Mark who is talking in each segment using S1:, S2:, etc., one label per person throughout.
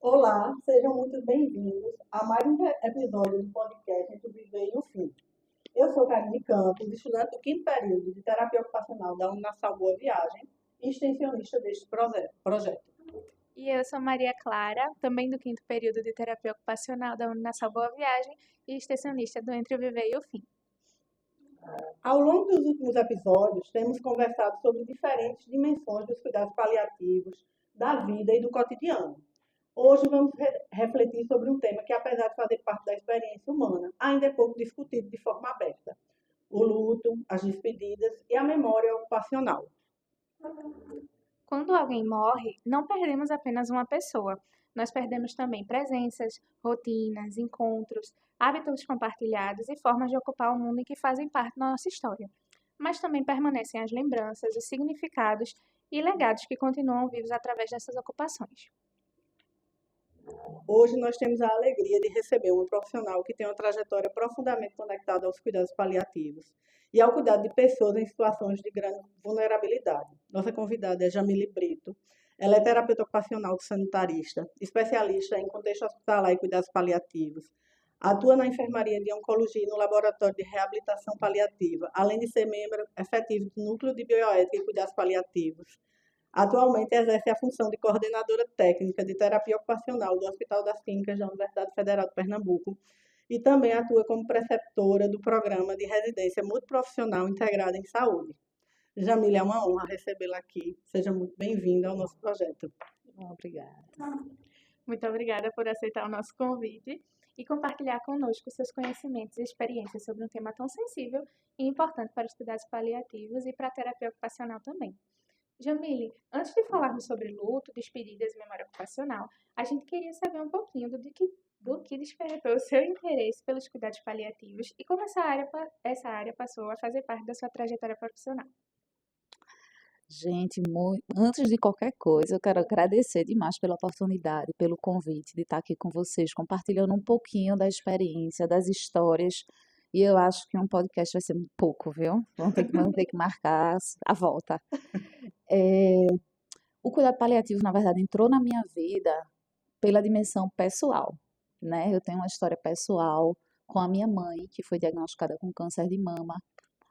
S1: Olá, sejam muito bem-vindos a mais um episódio do podcast Entre o Viver e o Fim. Eu sou Karine Campos, estudante do quinto período de terapia ocupacional da Unassal Boa Viagem e extensionista deste projeto.
S2: E eu sou Maria Clara, também do quinto período de terapia ocupacional da Unassal Boa Viagem e extensionista do Entre o Viver e o Fim.
S1: Ao longo dos últimos episódios, temos conversado sobre diferentes dimensões dos cuidados paliativos, da vida e do cotidiano. Hoje vamos refletir sobre um tema que, apesar de fazer parte da experiência humana, ainda é pouco discutido de forma aberta: o luto, as despedidas e a memória ocupacional.
S2: Quando alguém morre, não perdemos apenas uma pessoa. Nós perdemos também presenças, rotinas, encontros, hábitos compartilhados e formas de ocupar o mundo em que fazem parte da nossa história. Mas também permanecem as lembranças, os significados e legados que continuam vivos através dessas ocupações.
S1: Hoje nós temos a alegria de receber uma profissional que tem uma trajetória profundamente conectada aos cuidados paliativos e ao cuidado de pessoas em situações de grande vulnerabilidade. Nossa convidada é Jamile Brito. Ela é terapeuta ocupacional sanitarista, especialista em contexto hospitalar e cuidados paliativos. Atua na enfermaria de oncologia e no laboratório de reabilitação paliativa, além de ser membro efetivo do Núcleo de Bioética e Cuidados Paliativos. Atualmente exerce a função de coordenadora técnica de terapia ocupacional do Hospital das Clínicas da Universidade Federal de Pernambuco e também atua como preceptora do programa de residência multiprofissional integrada em saúde. Jamila, é uma honra recebê-la aqui. Seja muito bem-vinda ao nosso projeto.
S3: Obrigada.
S2: Muito obrigada por aceitar o nosso convite e compartilhar conosco seus conhecimentos e experiências sobre um tema tão sensível e importante para os cuidados paliativos e para a terapia ocupacional também. Jamile, antes de falarmos sobre luto, despedidas e memória ocupacional, a gente queria saber um pouquinho do que despertou o seu interesse pelos cuidados paliativos e como essa área passou a fazer parte da sua trajetória profissional.
S3: Gente, antes de qualquer coisa, eu quero agradecer demais pela oportunidade, pelo convite de estar aqui com vocês, compartilhando um pouquinho da experiência, das histórias. E eu acho que um podcast vai ser um pouco, viu? Vamos ter que marcar a volta. O cuidado paliativo, na verdade, entrou na minha vida pela dimensão pessoal, né? Eu tenho uma história pessoal com a minha mãe, que foi diagnosticada com câncer de mama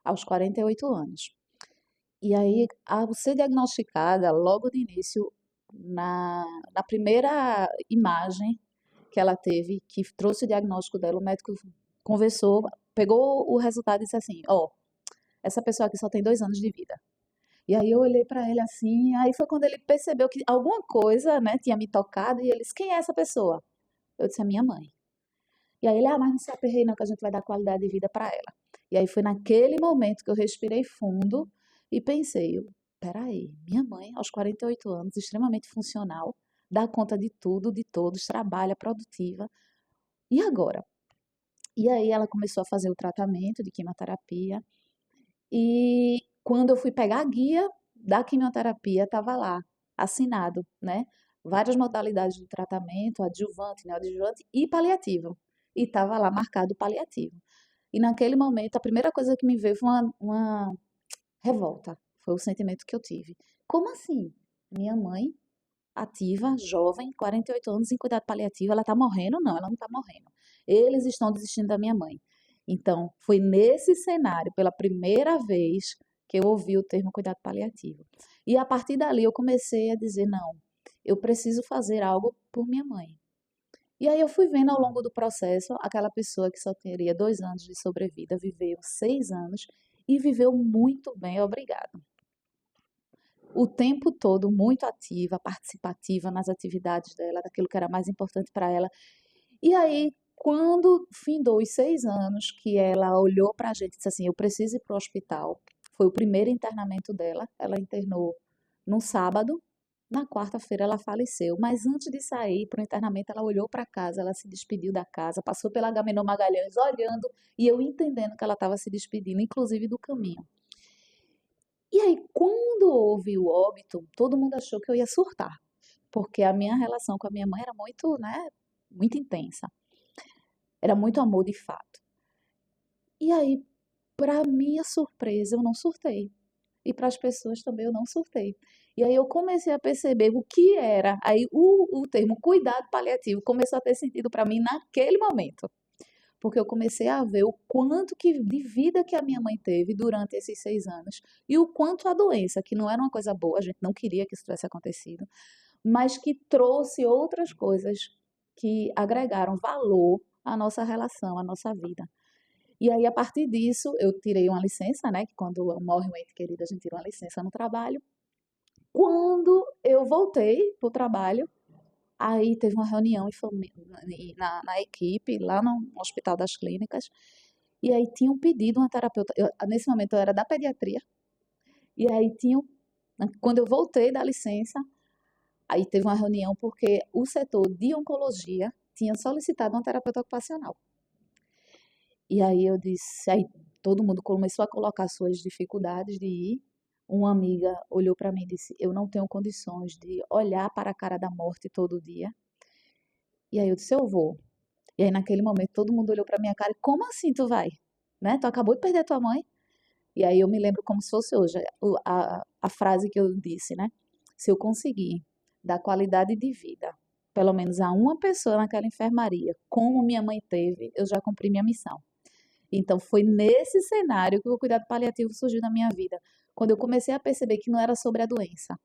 S3: aos 48 anos. E aí, ao ser diagnosticada, logo de início, na primeira imagem que ela teve, que trouxe o diagnóstico dela, o médico conversou, pegou o resultado e disse assim: Ó, essa pessoa aqui só tem 2 anos de vida. E aí eu olhei para ele assim, aí foi quando ele percebeu que alguma coisa, né, tinha me tocado e ele disse: Quem é essa pessoa? Eu disse: A minha mãe. E aí ele: Mas não se aperreie não, que a gente vai dar qualidade de vida para ela. E aí foi naquele momento que eu respirei fundo e pensei: peraí, minha mãe, aos 48 anos, extremamente funcional, dá conta de tudo, de todos, trabalha, produtiva. E agora? E aí ela começou a fazer o tratamento de quimioterapia. E quando eu fui pegar a guia da quimioterapia, estava lá, assinado, né? Várias modalidades de tratamento, adjuvante, neoadjuvante e paliativo. E estava lá marcado paliativo. E naquele momento, a primeira coisa que me veio foi uma revolta. Foi o sentimento que eu tive. Como assim? Minha mãe, ativa, jovem, 48 anos, em cuidado paliativo, ela está morrendo? Não, ela não está morrendo. Eles estão desistindo da minha mãe. Então, foi nesse cenário, pela primeira vez, que eu ouvi o termo cuidado paliativo. E a partir dali eu comecei a dizer: não, eu preciso fazer algo por minha mãe. E aí eu fui vendo ao longo do processo aquela pessoa que só teria 2 anos de sobrevida, viveu 6 anos e viveu muito bem, obrigada. O tempo todo muito ativa, participativa nas atividades dela, daquilo que era mais importante para ela. E aí, quando findou os 6 anos, que ela olhou para a gente e disse assim: Eu preciso ir para o hospital. Foi o primeiro internamento dela. Ela internou no sábado. Na quarta-feira ela faleceu, mas antes de sair para o internamento, ela olhou para casa, ela se despediu da casa, passou pela Agamenon Magalhães olhando e eu entendendo que ela estava se despedindo, inclusive do caminho. E aí, quando houve o óbito, todo mundo achou que eu ia surtar, porque a minha relação com a minha mãe era muito, né, muito intensa. Era muito amor de fato. E aí, para minha surpresa, eu não surtei. E para as pessoas também eu não surtei. E aí eu comecei a perceber o que era. Aí o termo cuidado paliativo começou a ter sentido para mim naquele momento. Porque eu comecei a ver o quanto de vida que a minha mãe teve durante esses 6 anos e o quanto a doença, que não era uma coisa boa, a gente não queria que isso tivesse acontecido, mas que trouxe outras coisas que agregaram valor à nossa relação, à nossa vida. E aí, a partir disso, eu tirei uma licença, né? Que quando morre um ente querido, a gente tira uma licença no trabalho. Quando eu voltei para o trabalho, aí teve uma reunião na equipe, lá no Hospital das Clínicas, e aí tinham pedido uma terapeuta. Nesse momento eu era da pediatria, e aí quando eu voltei da licença, aí teve uma reunião porque o setor de oncologia tinha solicitado uma terapeuta ocupacional. E aí eu disse, aí todo mundo começou a colocar suas dificuldades de ir. Uma amiga olhou para mim e disse, eu não tenho condições de olhar para a cara da morte todo dia. E aí eu disse, eu vou. E aí naquele momento todo mundo olhou para minha cara e, como assim tu vai? Né? Tu acabou de perder tua mãe? E aí eu me lembro como se fosse hoje, a frase que eu disse, né? Se eu conseguir dar qualidade de vida, pelo menos a uma pessoa naquela enfermaria, como minha mãe teve, eu já cumpri minha missão. Então, foi nesse cenário que o cuidado paliativo surgiu na minha vida. Quando eu comecei a perceber que não era sobre a doença,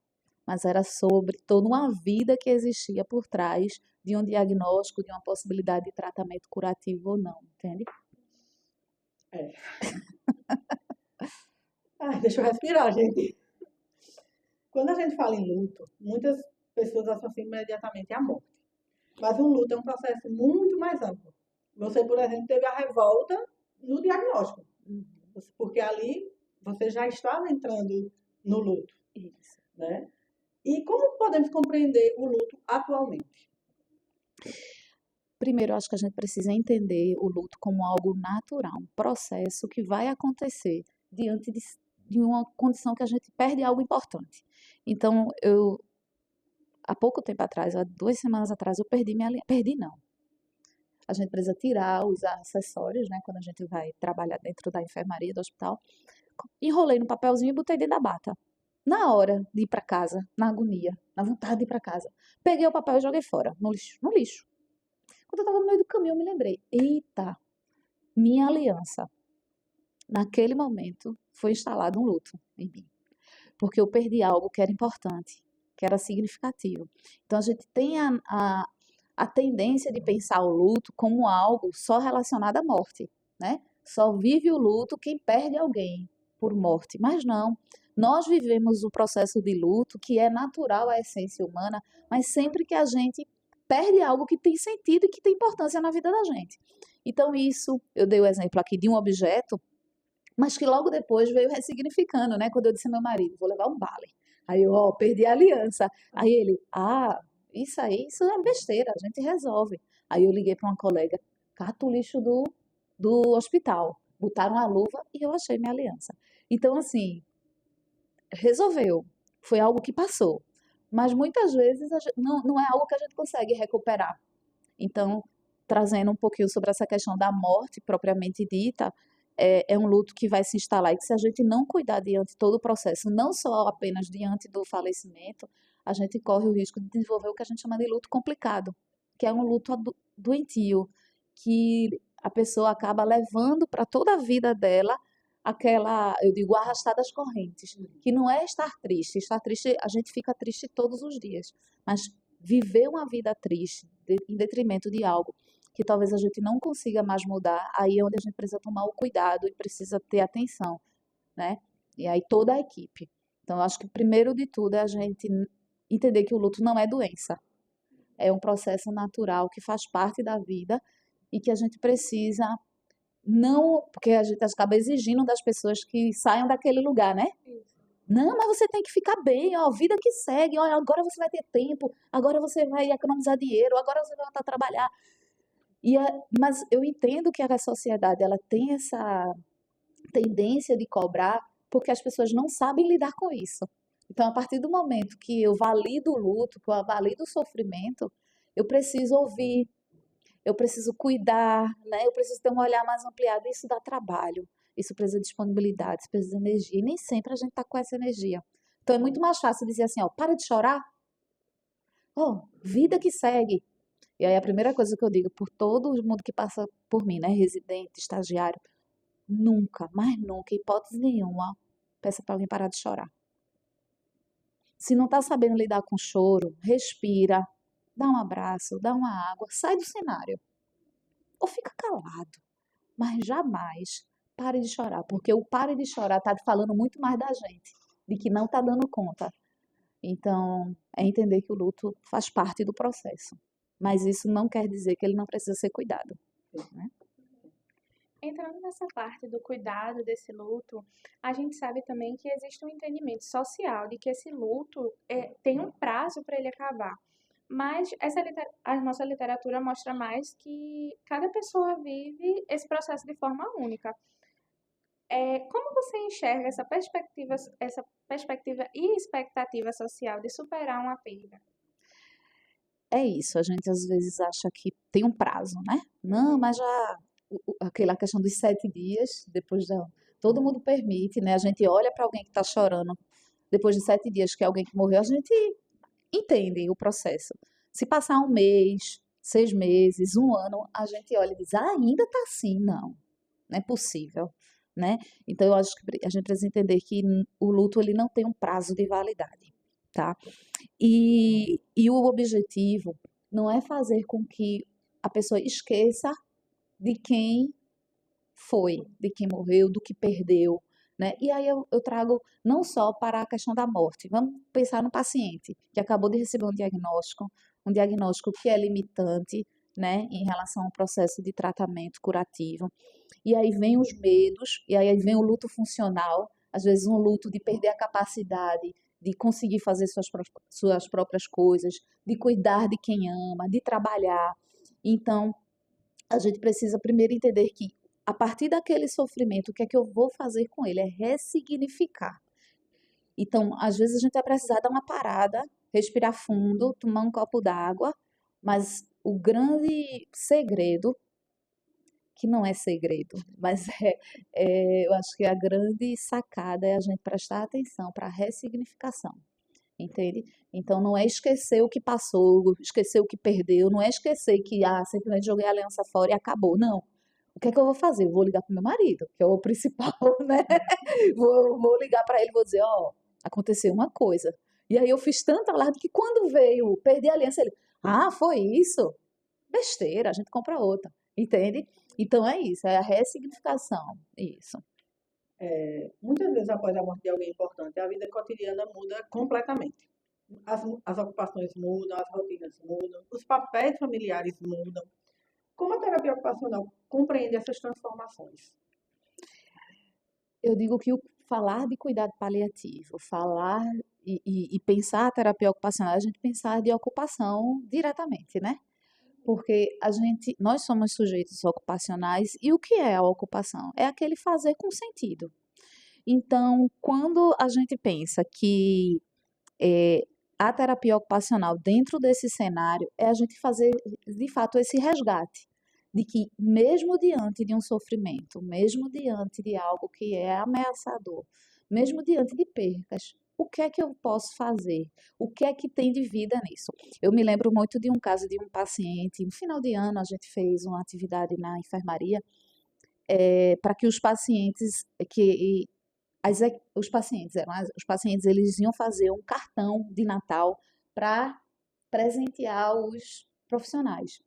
S3: mas era sobre toda uma vida que existia por trás de um diagnóstico, de uma possibilidade de tratamento curativo ou não, entende?
S1: É. Ai, deixa eu respirar, gente. Quando a gente fala em luto, muitas pessoas associam imediatamente à morte. Mas o luto é um processo muito mais amplo. Você, por exemplo, teve a revolta no diagnóstico, porque ali você já estava entrando no luto,
S3: Isso.
S1: né? E como podemos compreender o luto atualmente?
S3: Primeiro, eu acho que a gente precisa entender o luto como algo natural, um processo que vai acontecer diante de uma condição que a gente perde algo importante. Então, há pouco tempo atrás, há 2 semanas atrás, eu perdi minha aliança. Perdi não. A gente precisa tirar os acessórios, né, quando a gente vai trabalhar dentro da enfermaria do hospital. Enrolei no papelzinho e botei dentro da bata. Na hora de ir para casa, na agonia, na vontade de ir para casa, peguei o papel e joguei fora, no lixo. No lixo. Quando eu estava no meio do caminho, eu me lembrei: eita, minha aliança. Naquele momento, foi instalado um luto em mim. Porque eu perdi algo que era importante, que era significativo. Então, a gente tem a tendência de pensar o luto como algo só relacionado à morte, né? Só vive o luto quem perde alguém por morte. Mas não. Nós vivemos o processo de luto, que é natural à essência humana, mas sempre que a gente perde algo que tem sentido e que tem importância na vida da gente. Então, isso, eu dei o exemplo aqui de um objeto, mas que logo depois veio ressignificando, né? Quando eu disse ao meu marido, vou levar um bale. Aí eu, ó, perdi a aliança. Aí ele, isso aí, isso é besteira, a gente resolve. Aí eu liguei para uma colega, cata o lixo do hospital. Botaram a luva e eu achei minha aliança. Então, assim, resolveu. Foi algo que passou. Mas muitas vezes não é algo que a gente consegue recuperar. Então, trazendo um pouquinho sobre essa questão da morte propriamente dita, é um luto que vai se instalar e que, se a gente não cuidar diante de todo o processo, não só apenas diante do falecimento, a gente corre o risco de desenvolver o que a gente chama de luto complicado, que é um luto doentio, que a pessoa acaba levando para toda a vida dela aquela, eu digo, arrastar das correntes, que não é estar triste. Estar triste, a gente fica triste todos os dias, mas viver uma vida triste em detrimento de algo que talvez a gente não consiga mais mudar, aí é onde a gente precisa tomar o cuidado e precisa ter atenção, né? E aí toda a equipe. Então, eu acho que primeiro de tudo é a gente entender que o luto não é doença, é um processo natural que faz parte da vida e que a gente precisa não, porque a gente acaba exigindo das pessoas que saiam daquele lugar, né? Não, mas você tem que ficar bem, ó, vida que segue, ó, agora você vai ter tempo, agora você vai economizar dinheiro, agora você vai voltar a trabalhar. Mas eu entendo que a sociedade ela tem essa tendência de cobrar porque as pessoas não sabem lidar com isso. Então, a partir do momento que eu valido o luto, que eu valido o sofrimento, eu preciso ouvir, eu preciso cuidar, né? Eu preciso ter um olhar mais ampliado. Isso dá trabalho, isso precisa de disponibilidade, isso precisa de energia. E nem sempre a gente está com essa energia. Então é muito mais fácil dizer assim, ó, para de chorar, ó, vida que segue. E aí a primeira coisa que eu digo por todo mundo que passa por mim, né, residente, estagiário, nunca, mas nunca, hipótese nenhuma, peça para alguém parar de chorar. Se não está sabendo lidar com choro, respira, dá um abraço, dá uma água, sai do cenário. Ou fica calado, mas jamais pare de chorar, porque o pare de chorar está falando muito mais da gente, de que não está dando conta. Então, é entender que o luto faz parte do processo, mas isso não quer dizer que ele não precisa ser cuidado, né?
S2: Entrando nessa parte do cuidado desse luto, a gente sabe também que existe um entendimento social de que esse luto tem um prazo para ele acabar. Mas a nossa literatura mostra mais que cada pessoa vive esse processo de forma única. Como você enxerga essa perspectiva e expectativa social de superar uma perda?
S3: É isso, a gente às vezes acha que tem um prazo, né? Não, mas já aquela questão dos 7 dias, depois da. Todo mundo permite, né? A gente olha para alguém que está chorando, depois de 7 dias, que é alguém que morreu, a gente entende o processo. Se passar um mês, 6 meses, um ano, a gente olha e diz, ah, ainda está assim, não é possível, né? Então eu acho que a gente precisa entender que o luto ele não tem um prazo de validade, tá? E o objetivo não é fazer com que a pessoa esqueça de quem foi, de quem morreu, do que perdeu, né? E aí eu trago não só para a questão da morte, vamos pensar no paciente que acabou de receber um diagnóstico que é limitante, né, em relação ao processo de tratamento curativo. E aí vem os medos, e aí vem o luto funcional, às vezes um luto de perder a capacidade de conseguir fazer suas próprias coisas, de cuidar de quem ama, de trabalhar. Então, a gente precisa primeiro entender que, a partir daquele sofrimento, o que é que eu vou fazer com ele? É ressignificar. Então, às vezes a gente vai precisar dar uma parada, respirar fundo, tomar um copo d'água, mas o grande segredo, que não é segredo, mas eu acho que a grande sacada é a gente prestar atenção para a ressignificação, entende? Então, não é esquecer o que passou, esquecer o que perdeu, não é esquecer que, simplesmente joguei a aliança fora e acabou, não. O que é que eu vou fazer? Eu vou ligar para o meu marido, que é o principal, né? Vou ligar para ele e vou dizer, ó, aconteceu uma coisa. E aí eu fiz tanto alarde que quando veio, perdi a aliança, ele, foi isso? Besteira, a gente compra outra, entende? Então é isso, é a ressignificação, isso.
S1: Muitas vezes, após a morte de alguém importante, a vida cotidiana muda completamente. As ocupações mudam, as rotinas mudam, os papéis familiares mudam. Como a terapia ocupacional compreende essas transformações?
S3: Eu digo que o falar de cuidado paliativo, falar e pensar a terapia ocupacional, a gente pensar de ocupação diretamente, né? Porque nós somos sujeitos ocupacionais e o que é a ocupação? É aquele fazer com sentido. Então, quando a gente pensa que a terapia ocupacional dentro desse cenário é a gente fazer de fato esse resgate de que mesmo diante de um sofrimento, mesmo diante de algo que é ameaçador, mesmo diante de percas, o que é que eu posso fazer? O que é que tem de vida nisso? Eu me lembro muito de um caso de um paciente, no final de ano a gente fez uma atividade na enfermaria para que os pacientes os pacientes eles iam fazer um cartão de Natal para presentear os profissionais.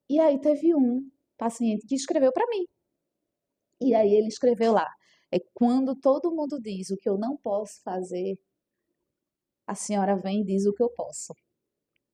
S3: E aí teve um paciente que escreveu para mim. E aí ele escreveu lá: quando todo mundo diz o que eu não posso fazer, a senhora vem e diz o que eu posso,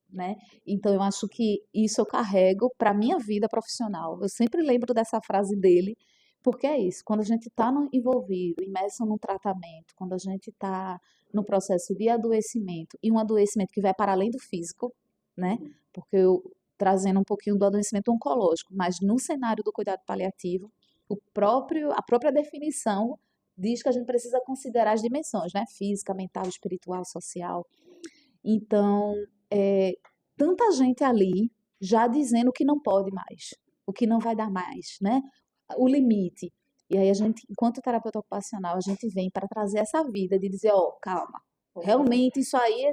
S3: né? Então eu acho que isso eu carrego para minha vida profissional. Eu sempre lembro dessa frase dele, porque é isso. Quando a gente está envolvido, imerso num tratamento, quando a gente está no processo de adoecimento e um adoecimento que vai para além do físico, né? Porque eu trazendo um pouquinho do adoecimento oncológico, mas no cenário do cuidado paliativo, a própria definição diz que a gente precisa considerar as dimensões, né? Física, mental, espiritual, social. Então, tanta gente ali já dizendo o que não pode mais, o que não vai dar mais, né? O limite. E aí a gente, enquanto terapeuta ocupacional, a gente vem para trazer essa vida de dizer, ó, calma, realmente isso aí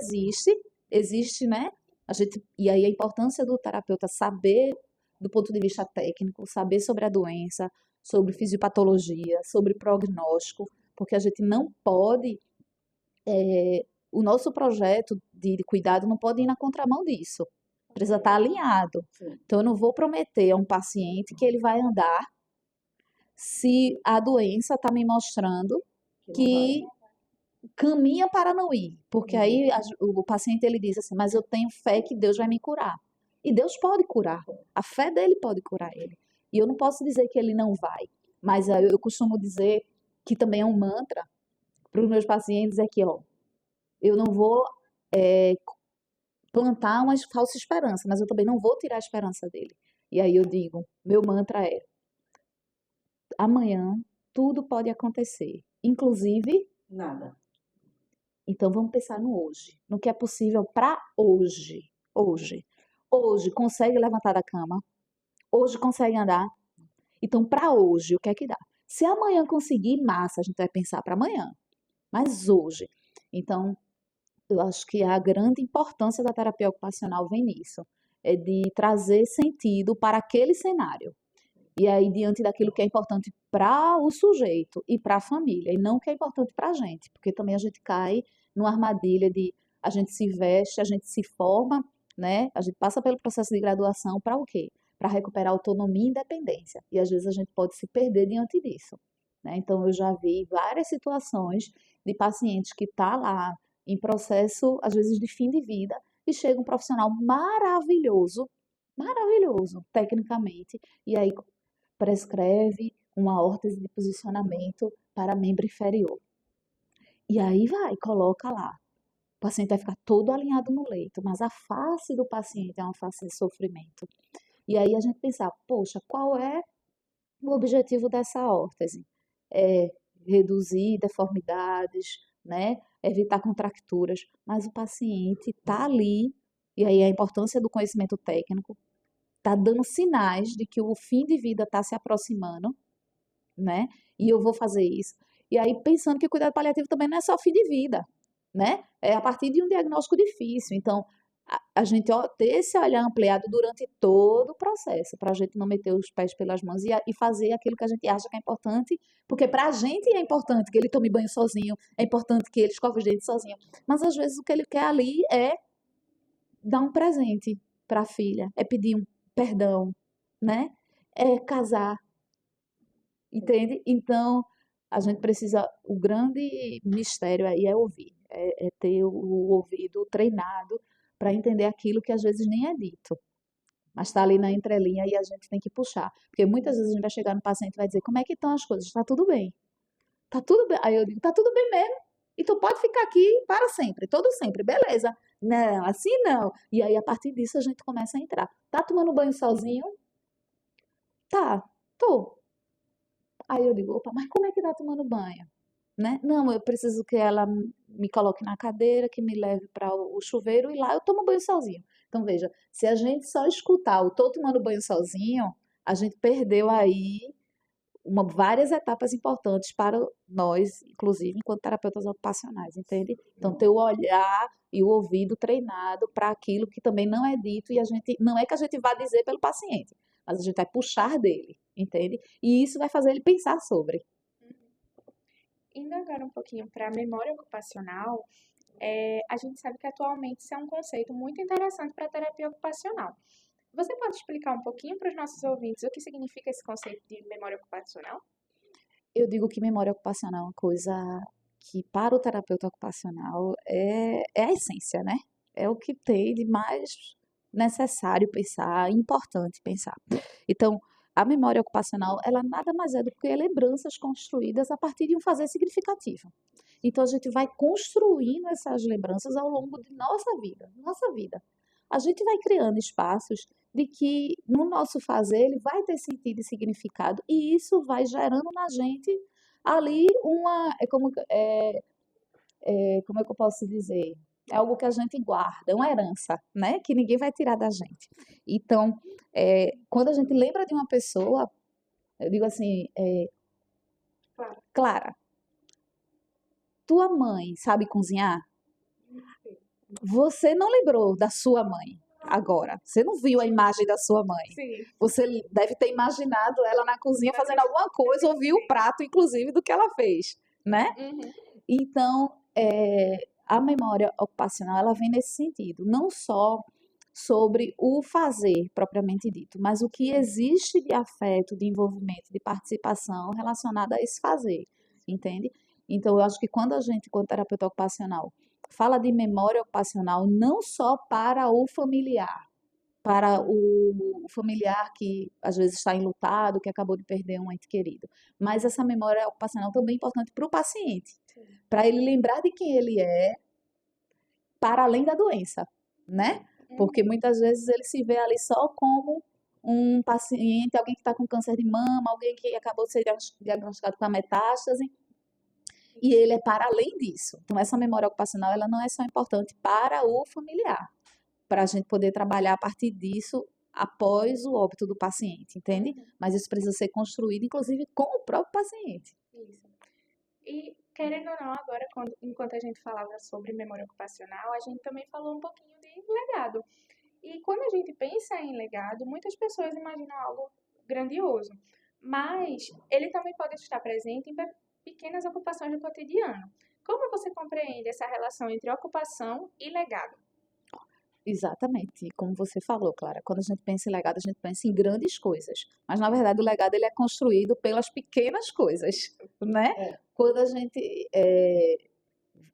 S3: existe, né? E aí a importância do terapeuta saber do ponto de vista técnico, saber sobre a doença, sobre fisiopatologia, sobre prognóstico, porque a gente não pode, o nosso projeto de cuidado não pode ir na contramão disso. Precisa estar alinhado.
S1: Sim.
S3: Então, eu não vou prometer a um paciente que ele vai andar se a doença está me mostrando que caminha para não ir, porque aí o paciente ele diz assim, mas eu tenho fé que Deus vai me curar. E Deus pode curar. A fé dele pode curar ele. E eu não posso dizer que ele não vai, mas eu costumo dizer que também é um mantra para os meus pacientes é que, ó, eu não vou plantar uma falsa esperança, mas eu também não vou tirar a esperança dele. E aí eu digo, meu mantra é, amanhã tudo pode acontecer, inclusive
S1: Nada.
S3: então vamos pensar no hoje, no que é possível para hoje. Hoje. Hoje consegue levantar da cama? Hoje consegue andar? Então, para hoje, o que é que dá? Se amanhã conseguir, massa, a gente vai pensar para amanhã. Mas hoje. Então, eu acho que a grande importância da terapia ocupacional vem nisso. É de trazer sentido para aquele cenário. E aí, diante daquilo que é importante para o sujeito e para a família, e não o que é importante para a gente, porque também a gente cai numa armadilha de a gente se veste, a gente se forma, né? A gente passa pelo processo de graduação para o quê? Para recuperar autonomia e independência. E às vezes a gente pode se perder diante disso, né? Então, eu já vi várias situações de pacientes que tá lá em processo, às vezes, de fim de vida, e chega um profissional maravilhoso, maravilhoso, tecnicamente, e aí prescreve uma órtese de posicionamento para membro inferior. E aí vai, coloca lá. O paciente vai ficar todo alinhado no leito, mas a face do paciente é uma face de sofrimento. E aí a gente pensar, poxa, qual é o objetivo dessa órtese? É reduzir deformidades, né? Evitar contracturas, mas o paciente está ali, e aí a importância do conhecimento técnico, está dando sinais de que o fim de vida está se aproximando, né? E eu vou fazer isso. E aí, pensando que o cuidado paliativo também não é só fim de vida, né? É a partir de um diagnóstico difícil. Então, a gente ter esse olhar ampliado durante todo o processo, para a gente não meter os pés pelas mãos e fazer aquilo que a gente acha que é importante, porque para a gente é importante que ele tome banho sozinho, é importante que ele escove os dentes sozinho, mas às vezes o que ele quer ali é dar um presente para a filha, é pedir um perdão, né? É casar, entende? Então, a gente precisa, o grande mistério aí é ouvir, é ter o ouvido treinado para entender aquilo que às vezes nem é dito, mas está ali na entrelinha e a gente tem que puxar. Porque muitas vezes a gente vai chegar no paciente e vai dizer, como é que estão as coisas? Está tudo bem. Está tudo bem. Aí eu digo, está tudo bem mesmo. E tu pode ficar aqui para sempre, todo sempre, beleza. Não, assim não. E aí, a partir disso, a gente começa a entrar. Tá tomando banho sozinho? Tá, tô. Aí eu digo, opa, mas como é que tá tomando banho? Né? Não, eu preciso que ela me coloque na cadeira, que me leve para o chuveiro e lá eu tomo banho sozinho. Então, veja, se a gente só escutar o tô tomando banho sozinho, a gente perdeu aí várias etapas importantes para nós, inclusive enquanto terapeutas ocupacionais, entende? Então, ter o olhar e o ouvido treinado para aquilo que também não é dito e a gente não é que a gente vá dizer pelo paciente, mas a gente vai puxar dele, entende? E isso vai fazer ele pensar sobre.
S2: Indo agora um pouquinho para a memória ocupacional, a gente sabe que atualmente isso é um conceito muito interessante para a terapia ocupacional. Você pode explicar um pouquinho para os nossos ouvintes o que significa esse conceito de memória ocupacional?
S3: Eu digo que memória ocupacional é uma coisa que, para o terapeuta ocupacional, é a essência, né? É o que tem de mais necessário pensar, importante pensar. Então, a memória ocupacional, ela nada mais é do que lembranças construídas a partir de um fazer significativo. Então, a gente vai construindo essas lembranças ao longo de nossa vida, nossa vida. A gente vai criando espaços de que no nosso fazer ele vai ter sentido e significado e isso vai gerando na gente ali como é que eu posso dizer? É algo que a gente guarda, é uma herança, né? Que ninguém vai tirar da gente. Então, quando a gente lembra de uma pessoa, eu digo assim,
S2: Claro.
S3: Clara, tua mãe sabe cozinhar? Você não lembrou da sua mãe agora. Você não viu a imagem da sua mãe.
S2: Sim.
S3: Você deve ter imaginado ela na cozinha fazendo alguma coisa, ou viu o prato, inclusive, do que ela fez, né?
S2: Uhum.
S3: Então, a memória ocupacional, ela vem nesse sentido, não só sobre o fazer propriamente dito, mas o que existe de afeto, de envolvimento, de participação relacionada a esse fazer, entende? Então, eu acho que quando a gente, quando terapeuta ocupacional, fala de memória ocupacional, não só para o familiar, para o familiar que às vezes está enlutado, que acabou de perder um ente querido, mas essa memória ocupacional também é importante para o paciente, para ele lembrar de quem ele é, para além da doença, né? Porque muitas vezes ele se vê ali só como um paciente, alguém que está com câncer de mama, alguém que acabou de ser diagnosticado com a metástase, e ele é para além disso. Então, essa memória ocupacional, ela não é só importante para o familiar, para a gente poder trabalhar a partir disso após o óbito do paciente, entende? Mas isso precisa ser construído, inclusive, com o próprio paciente.
S2: Isso. E, querendo ou não, agora, enquanto a gente falava sobre memória ocupacional, a gente também falou um pouquinho de legado. E quando a gente pensa em legado, muitas pessoas imaginam algo grandioso, mas ele também pode estar presente em pequenas ocupações do cotidiano. Como você compreende essa relação entre ocupação e legado?
S3: Exatamente, como você falou, Clara, quando a gente pensa em legado, a gente pensa em grandes coisas, mas na verdade o legado ele é construído pelas pequenas coisas, né? Quando a gente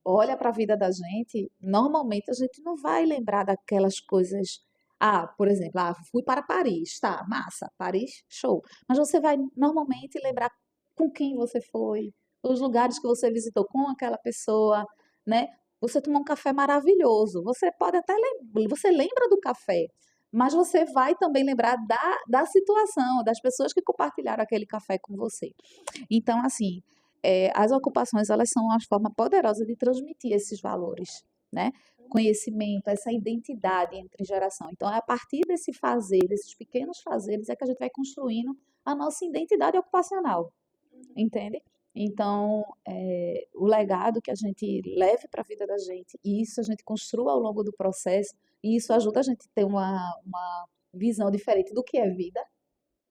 S3: olha para a vida da gente, normalmente a gente não vai lembrar daquelas coisas. Ah, por exemplo, fui para Paris, tá, massa, Paris, show. Mas você vai normalmente lembrar com quem você foi, os lugares que você visitou com aquela pessoa, né? Você tomou um café maravilhoso. Você pode até lembrar, você lembra do café, mas você vai também lembrar da situação, das pessoas que compartilharam aquele café com você. Então, assim, as ocupações, elas são uma forma poderosa de transmitir esses valores, né? Conhecimento, essa identidade entre geração. Então, é a partir desse fazer, desses pequenos fazeres, é que a gente vai construindo a nossa identidade ocupacional, entende? Então, o legado que a gente leve para a vida da gente, e isso a gente construa ao longo do processo, e isso ajuda a gente a ter uma visão diferente do que é vida,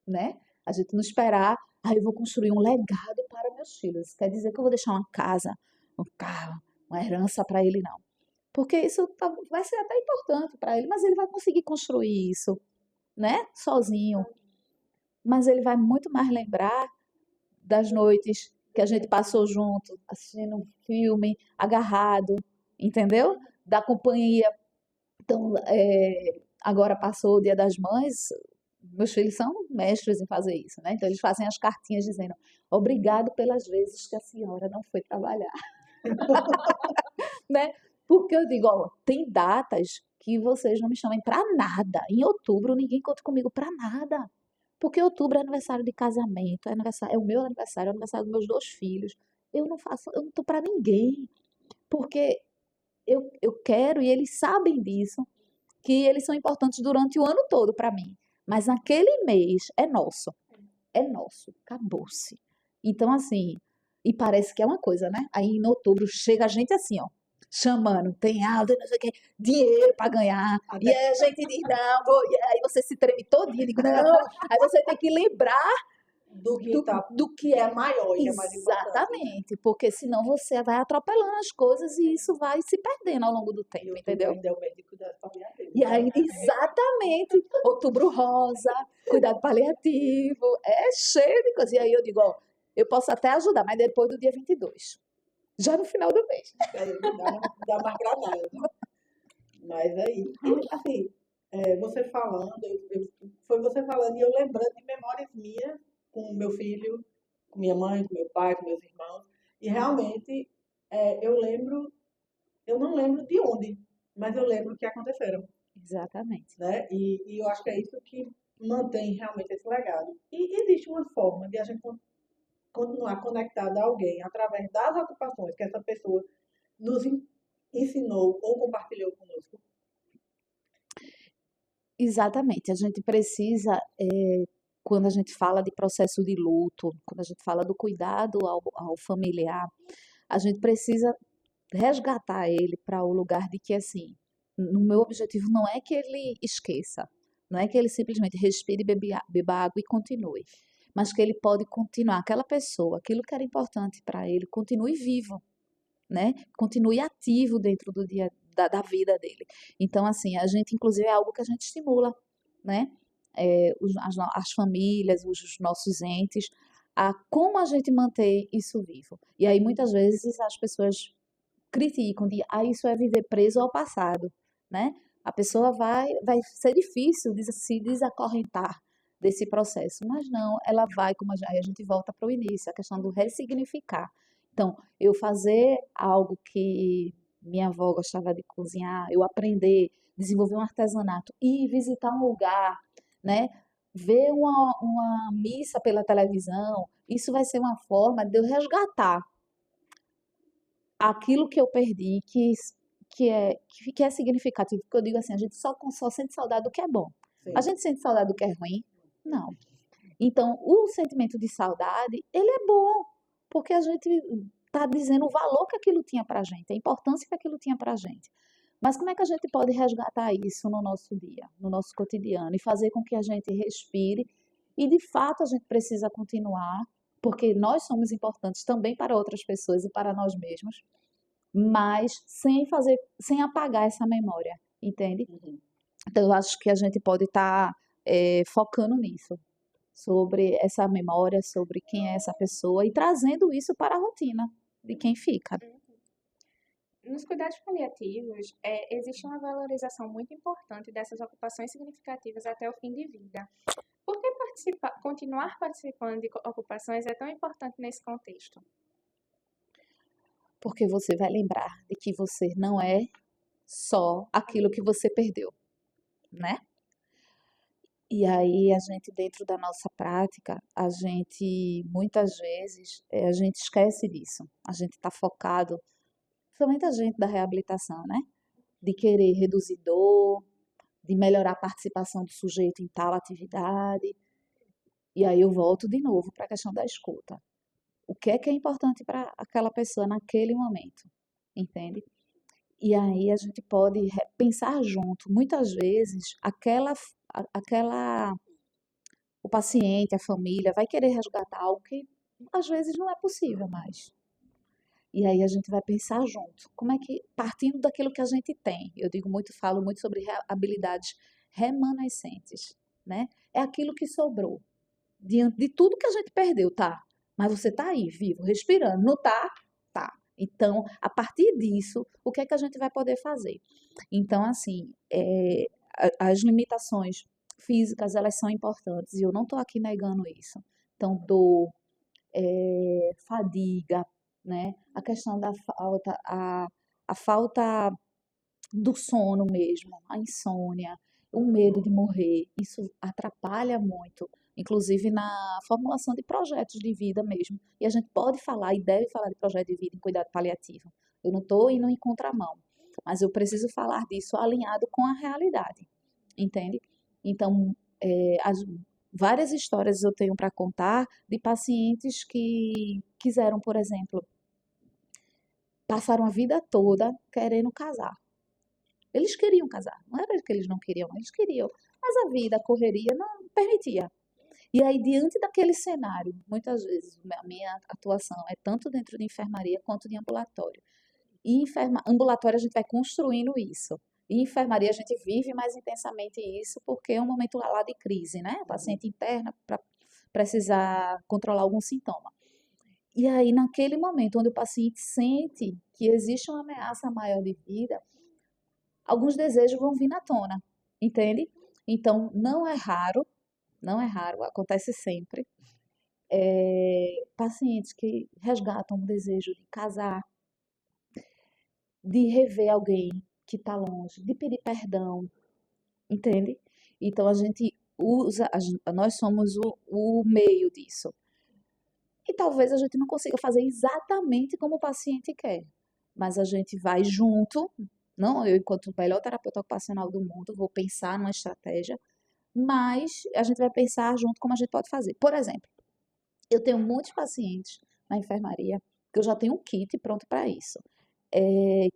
S3: né? A gente não esperar, eu vou construir um legado para meus filhos. Quer dizer que eu vou deixar uma casa, um carro, uma herança para ele, não. Porque isso vai ser até importante para ele, mas ele vai conseguir construir isso, né? Sozinho. Mas ele vai muito mais lembrar das noites que a gente passou junto, assistindo um filme, agarrado, entendeu? Da companhia. Então, agora passou o Dia das Mães, meus filhos são mestres em fazer isso, né? Então, eles fazem as cartinhas dizendo: obrigado pelas vezes que a senhora não foi trabalhar, né? Porque eu digo, ó, tem datas que vocês não me chamem para nada. Em outubro, ninguém conta comigo para nada. Porque outubro é aniversário de casamento, é o meu aniversário, é o aniversário dos meus 2 filhos. Eu não tô para ninguém. Porque eu quero, e eles sabem disso, que eles são importantes durante o ano todo para mim. Mas naquele mês é nosso, acabou-se. Então, assim, e parece que é uma coisa, né? Aí em outubro chega a gente assim, ó, chamando, tem aula, não sei o quê, dinheiro para ganhar. E aí a gente diz, não, e aí você se treme todinho, digo, não. Aí você tem que lembrar
S1: do
S3: que
S1: é maior e é mais importante.
S3: Exatamente, porque senão você vai atropelando as coisas e isso vai se perdendo ao longo do tempo, entendeu?
S1: Ainda é o médico da paliativa.
S3: E aí, exatamente, outubro rosa, cuidado paliativo, é cheio de coisa. E aí eu digo, ó, eu posso até ajudar, mas depois do dia 22, já no final do mês.
S1: Dá mais granada. Mas aí, assim, você falando, foi você falando e eu lembrando de memórias minhas com meu filho, com minha mãe, com meu pai, com meus irmãos. E realmente, eu não lembro de onde, mas eu lembro que aconteceram.
S3: Exatamente.
S1: Né? E eu acho que é isso que mantém realmente esse legado. E existe uma forma de a gente continuar conectado a alguém através das ocupações que essa pessoa nos ensinou ou compartilhou conosco.
S3: Exatamente. A gente precisa quando a gente fala de processo de luto, quando a gente fala do cuidado ao familiar, a gente precisa resgatar ele para o lugar de que, assim, no meu objetivo não é que ele esqueça, não é que ele simplesmente respire, beba água e continue, mas que ele pode continuar, aquela pessoa, aquilo que era importante para ele, continue vivo, né? Continue ativo dentro do dia da vida dele. Então, assim, a gente, inclusive, é algo que a gente estimula, né? As famílias, os nossos entes, a como a gente manter isso vivo. E aí, muitas vezes, as pessoas criticam de, isso é viver preso ao passado, né? A pessoa vai ser difícil se desacorrentar desse processo, mas não, ela vai, aí a gente volta para o início, a questão do ressignificar. Então, eu fazer algo que minha avó gostava de cozinhar, eu aprender, desenvolver um artesanato e visitar um lugar, né? Ver uma missa pela televisão, isso vai ser uma forma de eu resgatar aquilo que eu perdi, que é significativo, porque eu digo assim, a gente só sente saudade do que é bom. A
S1: Sim.
S3: gente sente saudade do que é ruim? Não. Então, o sentimento de saudade, ele é bom, porque a gente está dizendo o valor que aquilo tinha para a gente, a importância que aquilo tinha para a gente. Mas como é que a gente pode resgatar isso no nosso dia, no nosso cotidiano, e fazer com que a gente respire? E, de fato, a gente precisa continuar, porque nós somos importantes também para outras pessoas e para nós mesmos, mas sem apagar essa memória, entende?
S1: Uhum.
S3: Então, eu acho que a gente pode estar focando nisso, sobre essa memória, sobre quem é essa pessoa e trazendo isso para a rotina de quem fica.
S2: Nos cuidados paliativos, existe uma valorização muito importante dessas ocupações significativas até o fim de vida. Por que continuar participando de ocupações é tão importante nesse contexto?
S3: Porque você vai lembrar de que você não é só aquilo que você perdeu, né? E aí a gente, dentro da nossa prática, a gente, muitas vezes, a gente esquece disso. A gente está focado, principalmente a gente da reabilitação, né? De querer reduzir dor, de melhorar a participação do sujeito em tal atividade. E aí eu volto de novo para a questão da escuta. O que é importante para aquela pessoa naquele momento, entende? E aí a gente pode pensar junto. Muitas vezes, o paciente, a família, vai querer resgatar algo que às vezes não é possível mais. E aí a gente vai pensar junto. Como é que, partindo daquilo que a gente tem, falo muito sobre habilidades remanescentes, né? É aquilo que sobrou. Diante de tudo que a gente perdeu, tá? Mas você tá aí, vivo, respirando. Não tá? Tá. Então, a partir disso, o que é que a gente vai poder fazer? Então, assim, as limitações físicas, elas são importantes, e eu não estou aqui negando isso. Então, dor, fadiga, né? A questão da falta, a falta do sono mesmo, a insônia, o medo de morrer, isso atrapalha muito, inclusive na formulação de projetos de vida mesmo. E a gente pode falar e deve falar de projeto de vida em cuidado paliativo. Eu não estou indo em contramão, mas eu preciso falar disso alinhado com a realidade, entende? Então, várias histórias eu tenho para contar de pacientes que quiseram, por exemplo, passaram a vida toda querendo casar. Eles queriam casar, não era que eles não queriam, eles queriam, mas a vida, a correria não permitia. E aí, diante daquele cenário, muitas vezes a minha atuação é tanto dentro de enfermaria quanto de ambulatório. E ambulatório a gente vai construindo isso. E enfermaria a gente vive mais intensamente isso porque é um momento lá de crise, né? O paciente interna para precisar controlar algum sintoma. E aí, naquele momento onde o paciente sente que existe uma ameaça maior de vida, alguns desejos vão vir na tona, entende? Então, não é raro, acontece sempre. Pacientes que resgatam o desejo de casar, de rever alguém que está longe, de pedir perdão, entende? Então, a gente usa, nós somos o meio disso. E talvez a gente não consiga fazer exatamente como o paciente quer, mas a gente vai junto, não eu, enquanto o melhor terapeuta ocupacional do mundo, vou pensar numa estratégia, mas a gente vai pensar junto como a gente pode fazer. Por exemplo, eu tenho muitos pacientes na enfermaria que eu já tenho um kit pronto para isso,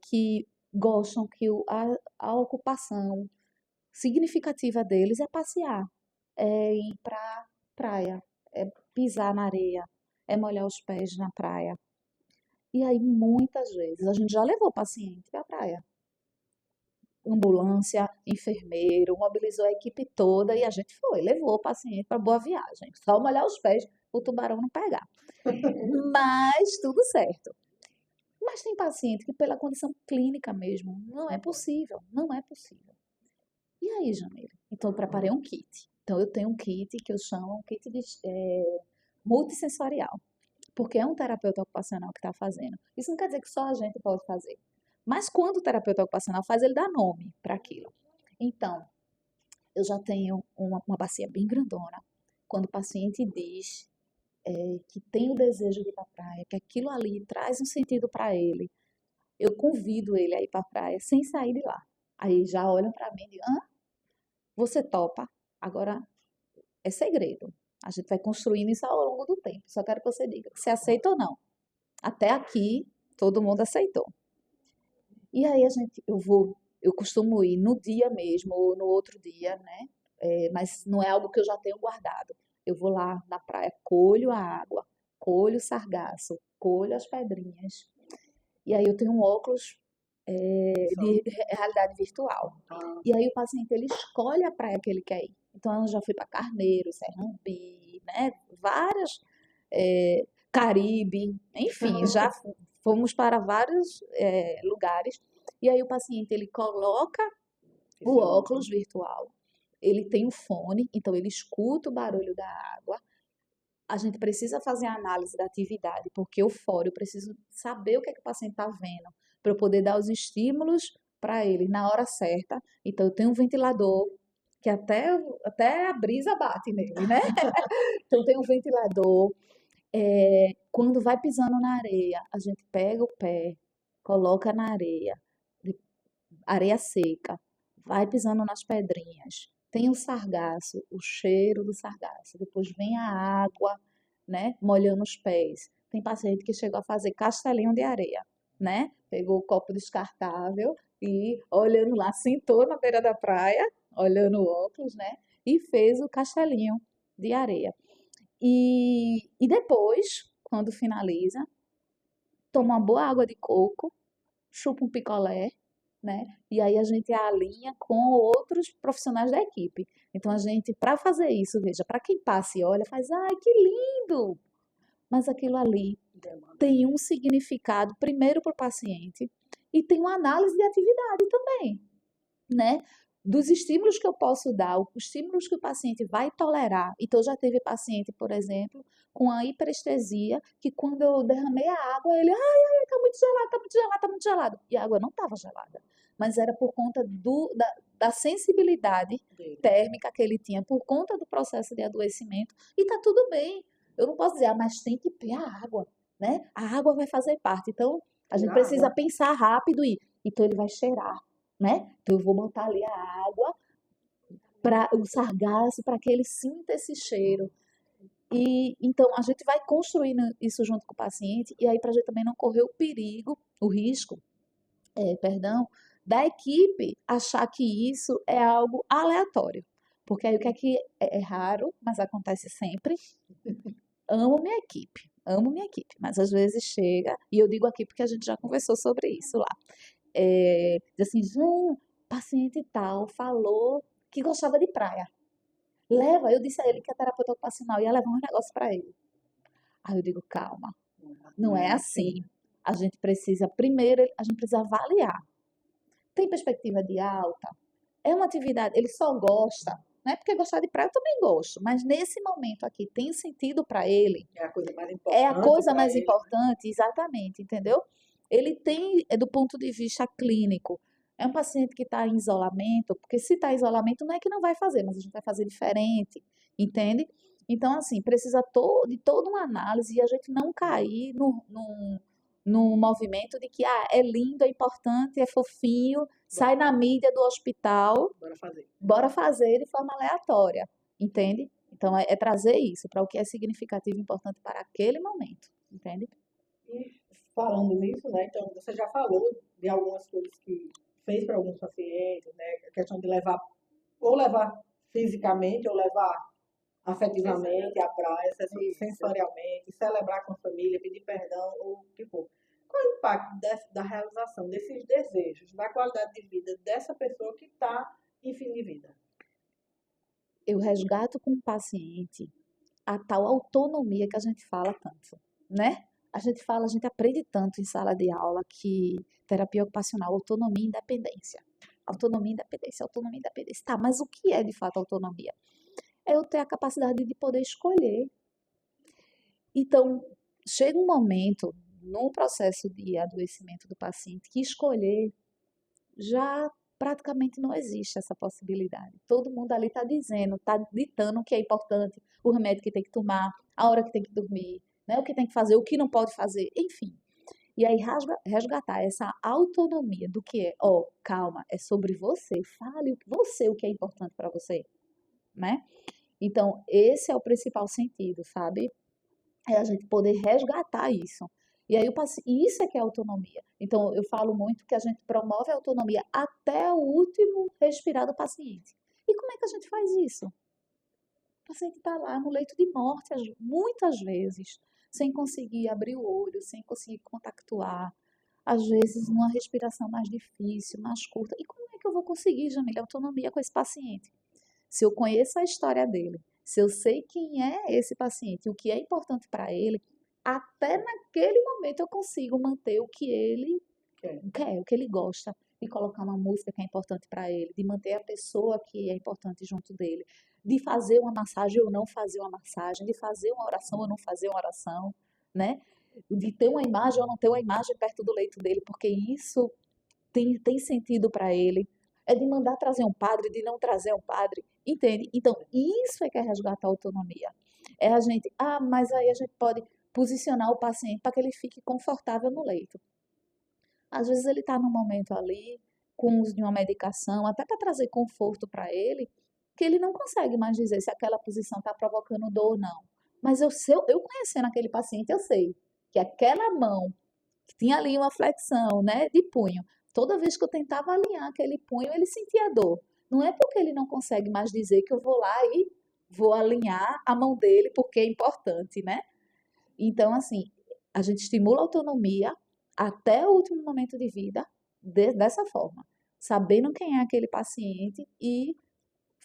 S3: que gostam que a ocupação significativa deles é passear, é ir para praia, é pisar na areia, é molhar os pés na praia. E aí, muitas vezes, a gente já levou o paciente para a praia. Ambulância, enfermeiro, mobilizou a equipe toda e a gente foi, levou o paciente para Boa Viagem. Só molhar os pés, o tubarão não pegar. Mas tudo certo. Mas tem paciente que, pela condição clínica mesmo, não é possível, não é possível. E aí, Jamile? Então, eu preparei um kit. Então, eu tenho um kit que eu chamo um kit multissensorial, porque é um terapeuta ocupacional que está fazendo. Isso não quer dizer que só a gente pode fazer. Mas quando o terapeuta ocupacional faz, ele dá nome para aquilo. Então, eu já tenho uma bacia bem grandona. Quando o paciente diz que tem o desejo de ir para a praia, que aquilo ali traz um sentido para ele, eu convido ele a ir para a praia sem sair de lá. Aí já olham para mim e dizem, você topa? Agora é segredo. A gente vai construindo isso ao longo do tempo. Só quero que você diga se aceita ou não. Até aqui, todo mundo aceitou. E aí eu costumo ir no dia mesmo ou no outro dia, né? Mas não é algo que eu já tenho guardado. Eu vou lá na praia, colho a água, colho o sargaço, colho as pedrinhas. E aí eu tenho um óculos de realidade virtual. E aí o paciente, ele escolhe a praia que ele quer ir. Então, eu já fui para Carneiro, Serrambi, né? Várias, Caribe, enfim, já fomos para vários lugares. E aí o paciente, ele coloca o óculos virtual, ele tem um fone, então ele escuta o barulho da água. A gente precisa fazer a análise da atividade, porque o fora eu preciso saber o que é que o paciente está vendo, para eu poder dar os estímulos para ele na hora certa. Então, eu tenho um ventilador, que até a brisa bate nele, né? Então, eu tenho um ventilador. Quando vai pisando na areia, a gente pega o pé, coloca na areia, areia seca, vai pisando nas pedrinhas. Tem o sargaço, o cheiro do sargaço. Depois vem a água, né, molhando os pés. Tem paciente que chegou a fazer castelinho de areia, né? Pegou o copo descartável e olhando lá, sentou na beira da praia, olhando o óculos, né? E fez o castelinho de areia. E depois, quando finaliza, toma uma boa água de coco, chupa um picolé, né? E aí a gente alinha com outros profissionais da equipe. Então a gente, para fazer isso, veja, para quem passa e olha, faz, ai, que lindo! Mas aquilo ali tem um significado, primeiro para o paciente, e tem uma análise de atividade também, né? Dos estímulos que eu posso dar, os estímulos que o paciente vai tolerar. Então, já teve paciente, por exemplo, com a hiperestesia, que quando eu derramei a água, ele, ai, tá muito gelado, tá muito gelado, tá muito gelado. E a água não estava gelada, mas era por conta da sensibilidade térmica que ele tinha, por conta do processo de adoecimento. E tá tudo bem. Eu não posso dizer, mas tem que ter a água, né? A água vai fazer parte. Então, a gente precisa pensar rápido e então ele vai cheirar, né? Então eu vou botar ali a água para o sargaço para que ele sinta esse cheiro. E então a gente vai construindo isso junto com o paciente e aí para a gente também não correr o risco, perdão, da equipe achar que isso é algo aleatório. Porque aí o que é que é raro, mas acontece sempre. Amo minha equipe, mas às vezes chega, e eu digo aqui porque a gente já conversou sobre isso lá. Diz assim, paciente tal falou que gostava de praia. Leva, eu disse a ele que a terapeuta ocupacional ia levar um negócio para ele. Aí eu digo, calma, não é assim. A gente precisa avaliar. Tem perspectiva de alta? É uma atividade, ele só gosta, não é porque gostar de praia eu também gosto, mas nesse momento aqui tem sentido para ele.
S1: É a coisa mais importante.
S3: É a coisa mais importante, exatamente, entendeu? Ele tem, do ponto de vista clínico, é um paciente que está em isolamento, porque se está em isolamento não é que não vai fazer, mas a gente vai fazer diferente, entende? Então, assim, precisa de toda uma análise e a gente não cair no movimento de que é lindo, é importante, é fofinho, sai na mídia do hospital,
S1: Bora fazer.
S3: bora fazer de forma aleatória, entende? Então, é trazer isso para o que é significativo e importante para aquele momento, entende?
S1: E falando nisso, né? Então, você já falou de algumas coisas que fez para alguns pacientes, né? A questão de levar fisicamente, ou levar afetivamente à praia, sensorialmente, celebrar com a família, pedir perdão, ou o que for. Qual é o impacto da realização desses desejos, da qualidade de vida dessa pessoa que está em fim de vida?
S3: Eu resgato com o paciente a tal autonomia que a gente fala tanto, né? A gente aprende tanto em sala de aula que terapia ocupacional, autonomia e independência. Autonomia e independência, autonomia e independência. Tá, mas o que é de fato autonomia? É eu ter a capacidade de poder escolher. Então, chega um momento no processo de adoecimento do paciente que escolher já praticamente não existe essa possibilidade. Todo mundo ali está dizendo, está ditando o que é importante, o remédio que tem que tomar, a hora que tem que dormir, né, o que tem que fazer, o que não pode fazer, enfim. E aí resgatar essa autonomia do que é, ó, calma, é sobre você, fale você o que é importante para você, né? Então, esse é o principal sentido, sabe? É a gente poder resgatar isso. E aí, isso é que é autonomia. Então, eu falo muito que a gente promove a autonomia até o último respirar do paciente. E como é que a gente faz isso? O paciente está lá no leito de morte, muitas vezes, sem conseguir abrir o olho, sem conseguir contactuar, às vezes numa respiração mais difícil, mais curta. E como é que eu vou conseguir, Jamila, autonomia com esse paciente? Se eu conheço a história dele, se eu sei quem é esse paciente, o que é importante para ele, até naquele momento eu consigo manter o que ele quer, o que ele gosta, de colocar uma música que é importante para ele, de manter a pessoa que é importante junto dele, de fazer uma massagem ou não fazer uma massagem, de fazer uma oração ou não fazer uma oração, né? De ter uma imagem ou não ter uma imagem perto do leito dele, porque isso tem sentido para ele. É de mandar trazer um padre, de não trazer um padre, entende? Então, isso é que é resgatar a autonomia. É a gente, mas aí a gente pode posicionar o paciente para que ele fique confortável no leito. Às vezes ele está num momento ali, com o uso de uma medicação, até para trazer conforto para ele, que ele não consegue mais dizer se aquela posição está provocando dor ou não. Mas eu conhecendo aquele paciente, eu sei que aquela mão, que tinha ali uma flexão, né, de punho, toda vez que eu tentava alinhar aquele punho, ele sentia dor. Não é porque ele não consegue mais dizer que eu vou lá e vou alinhar a mão dele porque é importante, né? Então, assim, a gente estimula a autonomia até o último momento de vida dessa forma, sabendo quem é aquele paciente e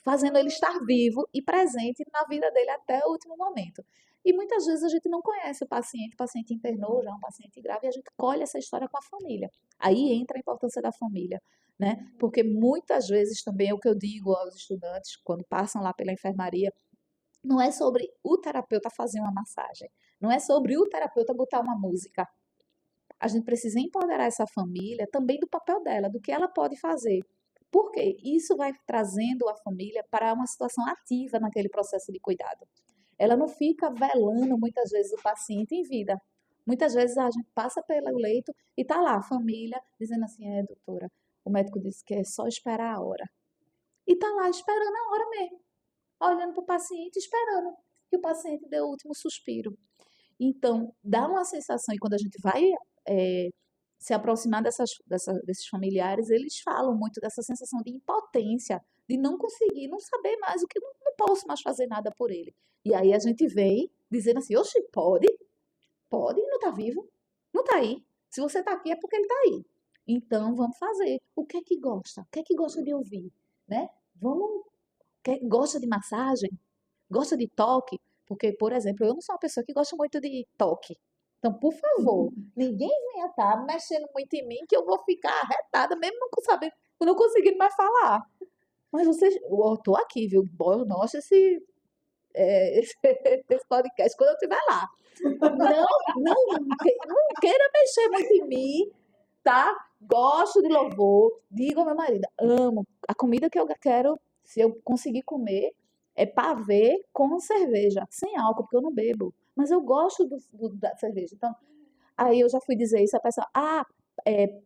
S3: fazendo ele estar vivo e presente na vida dele até o último momento. E muitas vezes a gente não conhece o paciente internou, já é um paciente grave, e a gente colhe essa história com a família. Aí entra a importância da família, né? Porque muitas vezes também é o que eu digo aos estudantes quando passam lá pela enfermaria, não é sobre o terapeuta fazer uma massagem, não é sobre o terapeuta botar uma música. A gente precisa empoderar essa família também do papel dela, do que ela pode fazer. Porque isso vai trazendo a família para uma situação ativa naquele processo de cuidado. Ela não fica velando muitas vezes o paciente em vida. Muitas vezes a gente passa pelo leito e tá lá a família dizendo assim, doutora, o médico disse que é só esperar a hora. E tá lá esperando a hora mesmo, olhando para o paciente, esperando que o paciente dê o último suspiro. Então, dá uma sensação, e quando a gente vai se aproximar desses familiares, eles falam muito dessa sensação de impotência, de não conseguir, não saber mais o que, não posso mais fazer nada por ele. E aí a gente vem dizendo assim, oxe, pode, não está vivo, não está aí. Se você está aqui é porque ele está aí. Então, vamos fazer. O que é que gosta? O que é que gosta de ouvir? Né? Gosta de massagem? Gosta de toque? Porque, por exemplo, eu não sou uma pessoa que gosta muito de toque. Então, por favor, ninguém venha estar mexendo muito em mim que eu vou ficar arretada, mesmo não conseguindo mais falar. Mas eu tô aqui, viu? Nossa, esse podcast quando eu estiver lá. Não queira mexer muito em mim, tá? Gosto de louvor. Digo ao meu marido, amo. A comida que eu quero, se eu conseguir comer, é pavê com cerveja, sem álcool, porque eu não bebo. Mas eu gosto da cerveja. Então, aí eu já fui dizer isso, a pessoa,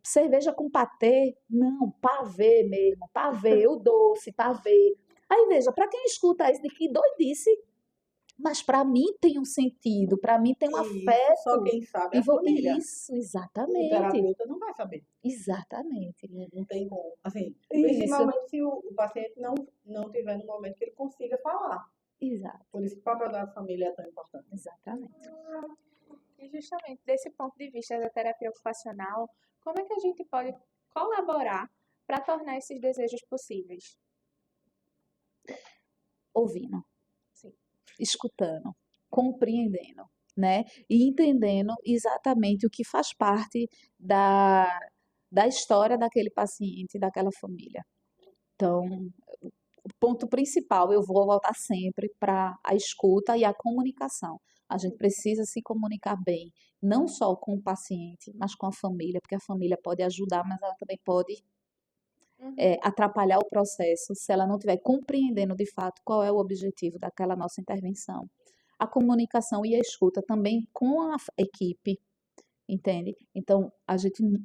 S3: cerveja com patê, não, pavê mesmo, pavê, o doce, pavê. Aí veja, para quem escuta isso, de que doidice, mas para mim tem um sentido, para mim tem um
S1: E isso só
S3: afeto.
S1: quem sabe é a família.
S3: Isso,
S1: O
S3: exatamente,
S1: terapeuta não vai saber.
S3: exatamente.
S1: Não tem como. Assim,
S3: Isso,
S1: principalmente se o paciente não tiver no momento que ele consiga falar.
S3: exato,
S1: Por isso que o papel da família é tão importante.
S3: exatamente.
S2: E justamente desse ponto de vista da terapia ocupacional, como é que a gente pode colaborar para tornar esses desejos possíveis?
S3: Ouvindo,
S2: Sim.
S3: escutando, compreendendo, né? E entendendo exatamente o que faz parte da história daquele paciente, daquela família. Então, o ponto principal, eu vou voltar sempre para a escuta e a comunicação. A gente precisa se comunicar bem, não só com o paciente, mas com a família, porque a família pode ajudar, mas ela também pode atrapalhar o processo se ela não estiver compreendendo de fato qual é o objetivo daquela nossa intervenção. A comunicação e a escuta também com a equipe, entende? Então,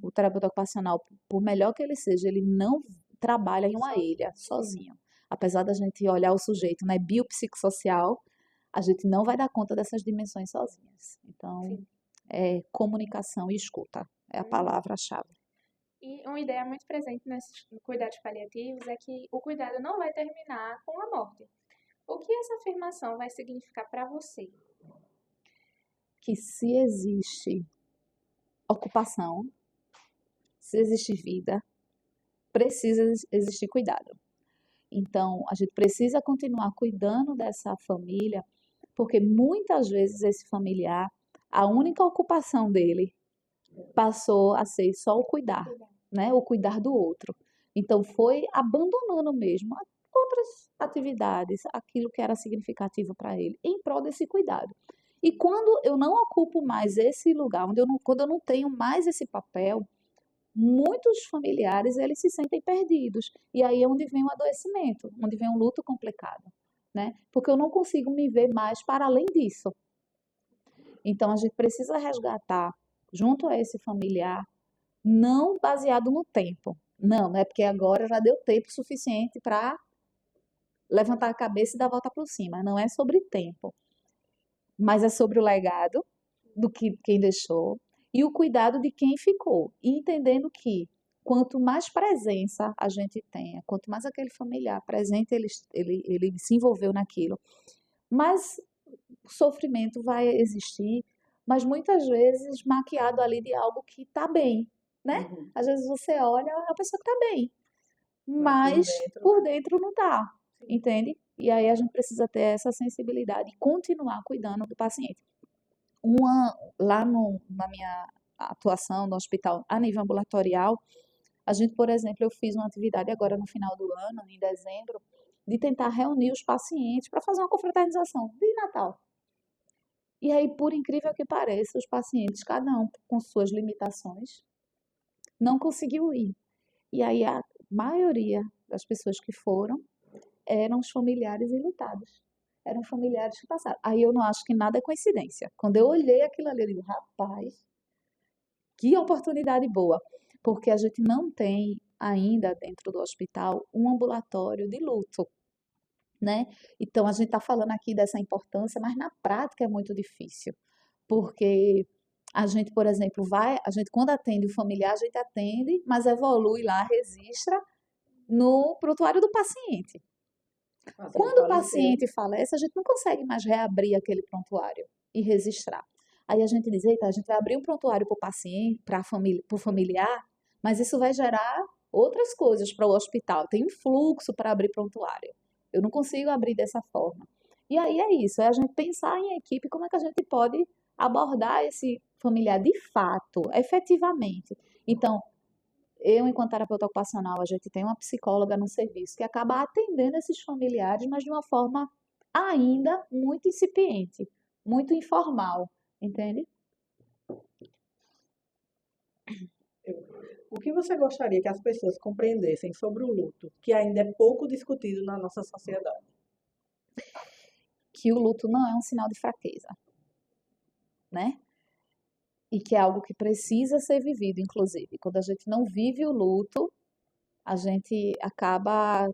S3: o terapeuta ocupacional, por melhor que ele seja, ele não trabalha em uma ilha, sozinho. Apesar da gente olhar o sujeito, né, biopsicossocial, a gente não vai dar conta dessas dimensões sozinhas. Então,
S2: Sim.
S3: comunicação e escuta é a palavra-chave.
S2: E uma ideia muito presente nesses cuidados paliativos é que o cuidado não vai terminar com a morte. O que essa afirmação vai significar para você?
S3: Que se existe ocupação, se existe vida, precisa existir cuidado. Então, a gente precisa continuar cuidando dessa família, porque muitas vezes esse familiar, a única ocupação dele passou a ser só o cuidar, né? O cuidar do outro. Então, foi abandonando mesmo outras atividades, aquilo que era significativo para ele, em prol desse cuidado. E quando eu não ocupo mais esse lugar, quando eu não tenho mais esse papel, muitos familiares eles se sentem perdidos. E aí é onde vem o adoecimento, onde vem um luto complicado, né? Porque eu não consigo me ver mais para além disso. Então a gente precisa resgatar junto a esse familiar, não baseado no tempo. Não é porque agora já deu tempo suficiente para levantar a cabeça e dar a volta por cima. Não é sobre tempo, mas é sobre o legado do que quem deixou e o cuidado de quem ficou. E entendendo que quanto mais presença a gente tenha, quanto mais aquele familiar presente ele se envolveu naquilo, mais sofrimento vai existir, mas muitas vezes maquiado ali de algo que está bem, né?
S1: Uhum.
S3: Às vezes você olha a pessoa que está bem,
S1: Mas
S3: mas por dentro não está, entende? E aí a gente precisa ter essa sensibilidade e continuar cuidando do paciente. Na minha atuação no hospital a nível ambulatorial, a gente, por exemplo, eu fiz uma atividade agora no final do ano, em dezembro, de tentar reunir os pacientes para fazer uma confraternização de Natal. E aí, por incrível que pareça, os pacientes, cada um com suas limitações, não conseguiu ir. E aí a maioria das pessoas que foram eram os familiares enlutados. Eram familiares que passaram. Aí eu não acho que nada é coincidência. Quando eu olhei aquilo ali, eu digo, rapaz, que oportunidade boa. Porque a gente não tem ainda dentro do hospital um ambulatório de luto, né? Então a gente está falando aqui dessa importância, mas na prática é muito difícil. Porque a gente, por exemplo, a gente quando atende o familiar, a gente atende, mas evolui lá, registra no prontuário do paciente.
S1: O paciente
S3: Quando o
S1: faleceu.
S3: paciente falece, a gente não consegue mais reabrir aquele prontuário e registrar. Aí a gente diz, eita, a gente vai abrir um prontuário para o paciente, para o familiar, mas isso vai gerar outras coisas para o hospital. Tem um fluxo para abrir prontuário. Eu não consigo abrir dessa forma. E aí é isso, é a gente pensar em equipe, como é que a gente pode abordar esse familiar de fato, efetivamente. Então, eu, enquanto terapeuta ocupacional, a gente tem uma psicóloga no serviço que acaba atendendo esses familiares, mas de uma forma ainda muito incipiente, muito informal, entende?
S1: O que você gostaria que as pessoas compreendessem sobre o luto, que ainda é pouco discutido na nossa sociedade?
S3: Que o luto não é um sinal de fraqueza, né? e que é algo que precisa ser vivido, inclusive. Quando a gente não vive o luto, a gente acaba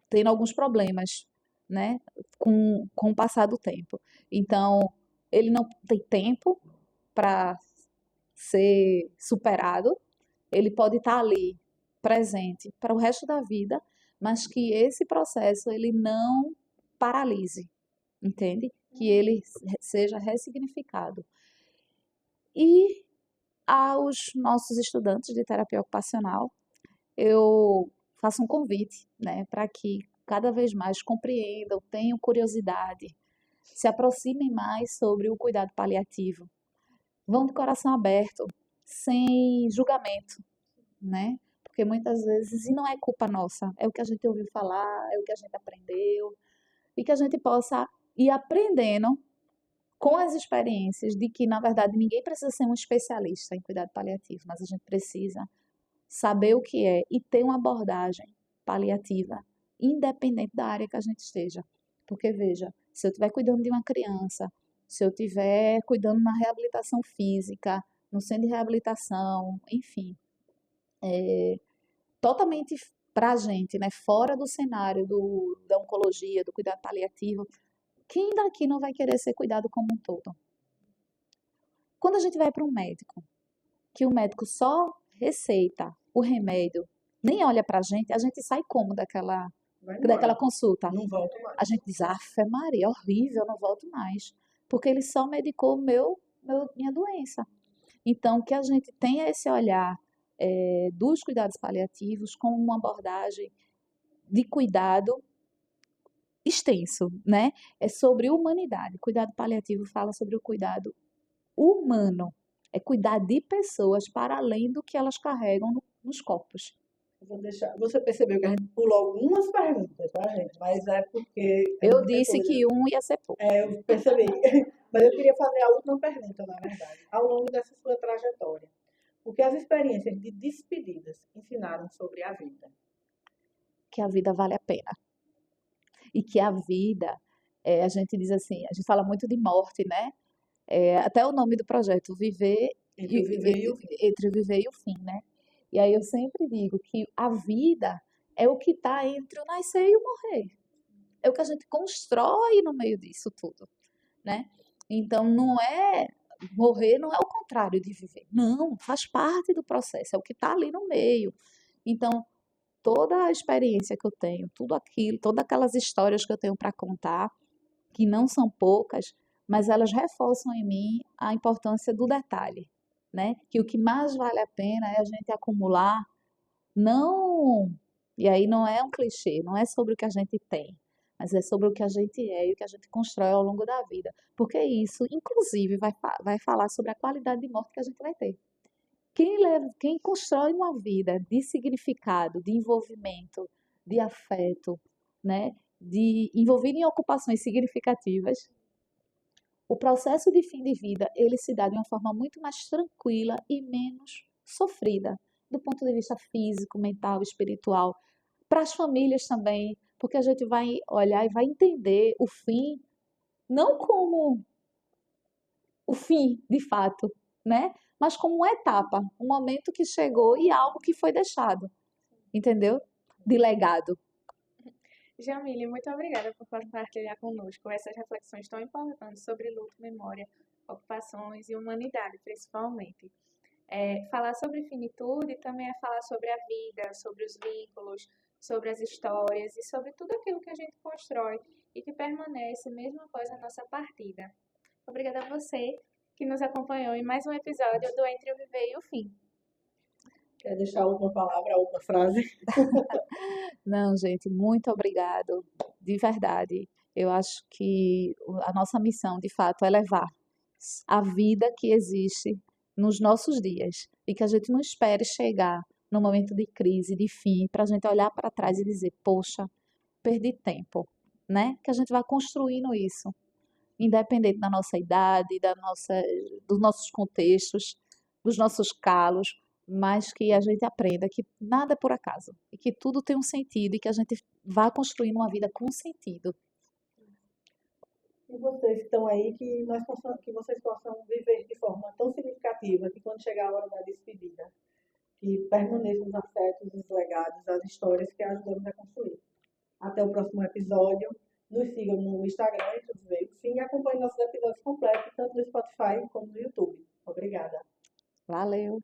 S3: tendo alguns problemas, né, com o passar do tempo. Então, ele não tem tempo para ser superado, ele pode estar ali presente para o resto da vida, mas que esse processo ele não paralise, entende? Que ele seja ressignificado. E aos nossos estudantes de terapia ocupacional, eu faço um convite, né, para que cada vez mais compreendam, tenham curiosidade, se aproximem mais sobre o cuidado paliativo. Vão de coração aberto, sem julgamento, né? Porque muitas vezes, e não é culpa nossa, é o que a gente ouviu falar, é o que a gente aprendeu, e que a gente possa ir aprendendo com as experiências de que, na verdade, ninguém precisa ser um especialista em cuidado paliativo, mas a gente precisa saber o que é e ter uma abordagem paliativa, independente da área que a gente esteja. Porque, veja, se eu estiver cuidando de uma criança, se eu estiver cuidando na reabilitação física, no centro de reabilitação, enfim, totalmente para a gente, né, fora do cenário da oncologia, do cuidado paliativo, quem daqui não vai querer ser cuidado como um todo? Quando a gente vai para um médico, que o médico só receita o remédio, nem olha para a gente sai como daquela consulta?
S1: Não volto mais.
S3: A gente diz, Fé Maria, horrível, não volto mais. Porque ele só medicou minha doença. Então, que a gente tenha esse olhar dos cuidados paliativos como uma abordagem de cuidado extenso, né? É sobre humanidade. Cuidado paliativo fala sobre o cuidado humano. É cuidar de pessoas para além do que elas carregam nos corpos.
S1: Vou deixar. Você percebeu que a gente pulou algumas perguntas, tá, gente? Mas é porque
S3: Eu disse que um ia ser pouco.
S1: eu percebi. Mas eu queria fazer a última pergunta, na verdade. Ao longo dessa sua trajetória, o que as experiências de despedidas ensinaram sobre a vida?
S3: Que a vida vale a pena. E que a vida, a gente diz assim, a gente fala muito de morte, né? Até o nome do projeto, viver
S1: Entre o viver e o fim.
S3: entre o viver e o fim, né? E aí eu sempre digo que a vida é o que está entre o nascer e o morrer. É o que a gente constrói no meio disso tudo, né? Então morrer não é o contrário de viver. Não, faz parte do processo, é o que está ali no meio. Então, toda a experiência que eu tenho, tudo aquilo, todas aquelas histórias que eu tenho para contar, que não são poucas, mas elas reforçam em mim a importância do detalhe, né? Que o que mais vale a pena é a gente acumular, não, e aí não é um clichê, não é sobre o que a gente tem, mas é sobre o que a gente é e o que a gente constrói ao longo da vida. Porque isso, inclusive, vai falar sobre a qualidade de morte que a gente vai ter. Quem constrói uma vida de significado, de envolvimento, de afeto, né? De envolvido em ocupações significativas, o processo de fim de vida, ele se dá de uma forma muito mais tranquila e menos sofrida, do ponto de vista físico, mental, espiritual, para as famílias também, porque a gente vai olhar e vai entender o fim não como o fim, de fato, né? Mas como uma etapa, um momento que chegou e algo que foi deixado, entendeu? De legado.
S2: Jamile, muito obrigada por compartilhar conosco essas reflexões tão importantes sobre luto, memória, ocupações e humanidade, principalmente. Falar sobre finitude também é falar sobre a vida, sobre os vínculos, sobre as histórias e sobre tudo aquilo que a gente constrói e que permanece mesmo após a nossa partida. Obrigada a você que nos acompanhou em mais um episódio do Entre o Viver e o Fim.
S1: Quer deixar a última palavra, a última frase?
S3: Não, gente, muito obrigado, de verdade. Eu acho que a nossa missão, de fato, é levar a vida que existe nos nossos dias e que a gente não espere chegar no momento de crise, de fim, para a gente olhar para trás e dizer, poxa, perdi tempo, né? Que a gente vai construindo isso, independente da nossa idade, dos nossos contextos, dos nossos calos, mas que a gente aprenda que nada é por acaso e que tudo tem um sentido e que a gente vá construindo uma vida com sentido.
S1: E vocês que estão aí, que vocês possam viver de forma tão significativa que quando chegar a hora da despedida, que permaneçam os afetos, os legados, as histórias que ajudamos a construir. Até o próximo episódio. Nos sigam no Instagram e tudo bem. Sim, e acompanhem nossos episódios completos, tanto no Spotify como no YouTube. Obrigada.
S3: Valeu!